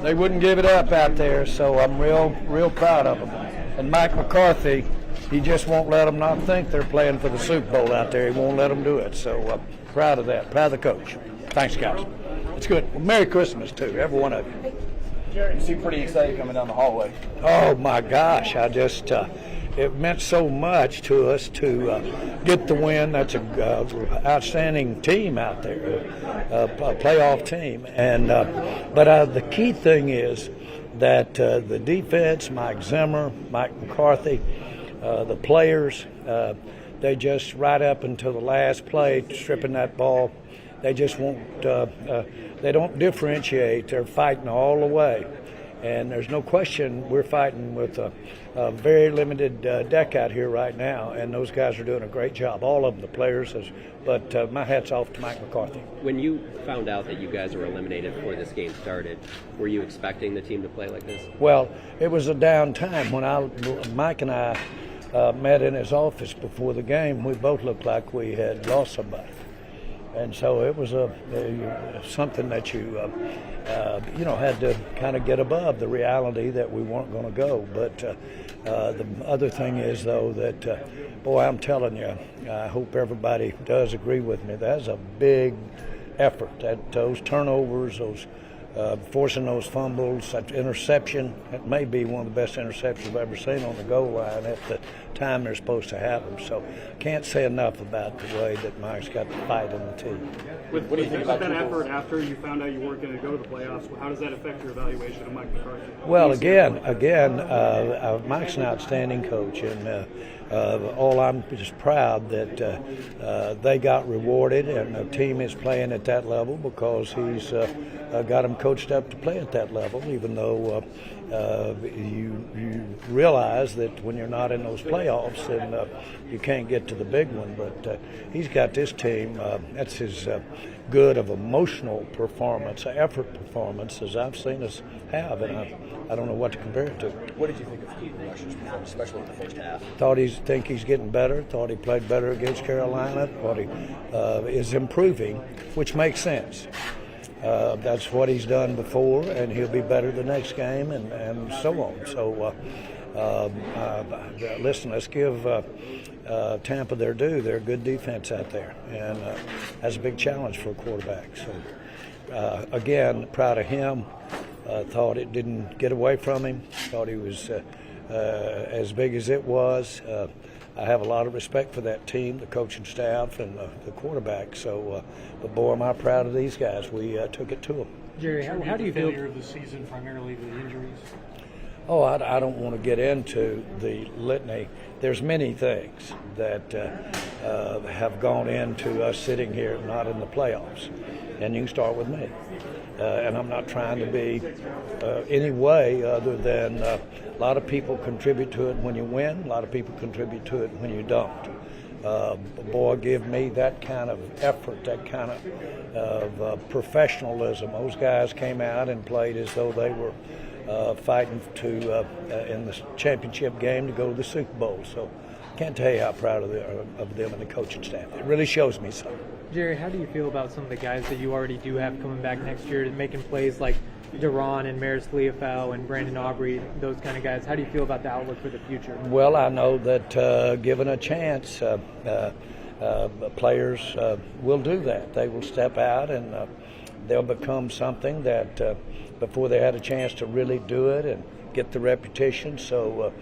They wouldn't give it up out there, so I'm real proud of them. And Mike McCarthy, he just won't let them not think they're playing for the Super Bowl out there. He won't let them do it. So proud of that. Proud of the coach. Thanks, guys. It's good. Well, Merry Christmas, too, every one of you. Jerry, you seem pretty excited coming down the hallway. Oh, my gosh. It meant so much to us to get the win. That's an outstanding team out there, a playoff team. And but the key thing is that the defense, Mike Zimmer, Mike McCarthy, the players, they just right up until the last play, stripping that ball, they just won't. They don't differentiate. They're fighting all the way. And there's no question we're fighting with a very limited deck out here right now, and those guys are doing a great job. All of them, the players. But my hat's off to Mike McCarthy. When you found out that you guys were eliminated before this game started, were you expecting the team to play like this? Well, it was a down time. When Mike and I met in his office before the game, we both looked like we had lost somebody. And so it was something that you had to kind of get above the reality that we weren't going to go. But the other thing is, though, that, boy, I'm telling you, I hope everybody does agree with me. That's a big effort. Those turnovers, those forcing those fumbles, that interception, it may be one of the best interceptions I've ever seen on the goal line at the time they're supposed to have them. So can't say enough about the way that Mike's got the fight in the team. What do you think about that effort after you found out you weren't going to go to the playoffs? How does that affect your evaluation of Mike McCarthy? Well, again, Mike's an outstanding coach, and I'm just proud that they got rewarded, and the team is playing at that level because he's got them coached up to play at that level, even though you realize that when you're not in those playoffs, then you can't get to the big one. But he's got this team. That's as good of emotional performance, effort performance as I've seen us have, and I don't know what to compare it to. What did you think of Keaton Rush's performance, especially in the first half? Think he's getting better. Thought he played better against Carolina. Thought he is improving, which makes sense. That's what he's done before, and he'll be better the next game, and so on. So, listen, let's give Tampa their due. They're a good defense out there, and that's a big challenge for a quarterback. So, again, proud of him. Thought it didn't get away from him. Thought he was as big as it was. I have a lot of respect for that team, the coaching staff, and the quarterback. So, but boy, am I proud of these guys. We took it to them. Jerry, how do you feel? Failure of the season, primarily the injuries. Oh, I don't want to get into the litany. There's many things that have gone into us sitting here not in the playoffs, and you can start with me. And I'm not trying to be any way other than a lot of people contribute to it when you win. A lot of people contribute to it when you don't. Boy, give me that kind of effort, that kind of professionalism. Those guys came out and played as though they were fighting in the championship game to go to the Super Bowl. So I can't tell you how proud of them and the coaching staff. It really shows me something. Jerry, how do you feel about some of the guys that you already do have coming back next year, making plays like Duran and Maris Leofau and Brandon Aubrey, those kind of guys? How do you feel about the outlook for the future? Well, I know that given a chance, players will do that. They will step out and they'll become something that before they had a chance to really do it and get the reputation. So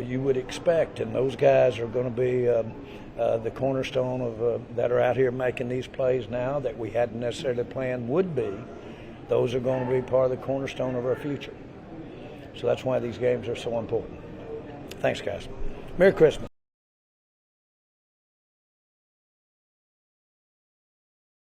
you would expect, and those guys are going to be the cornerstone of that are out here making these plays now that we hadn't necessarily planned would be. Those are going to be part of the cornerstone of our future. So that's why these games are so important. Thanks, guys. Merry Christmas.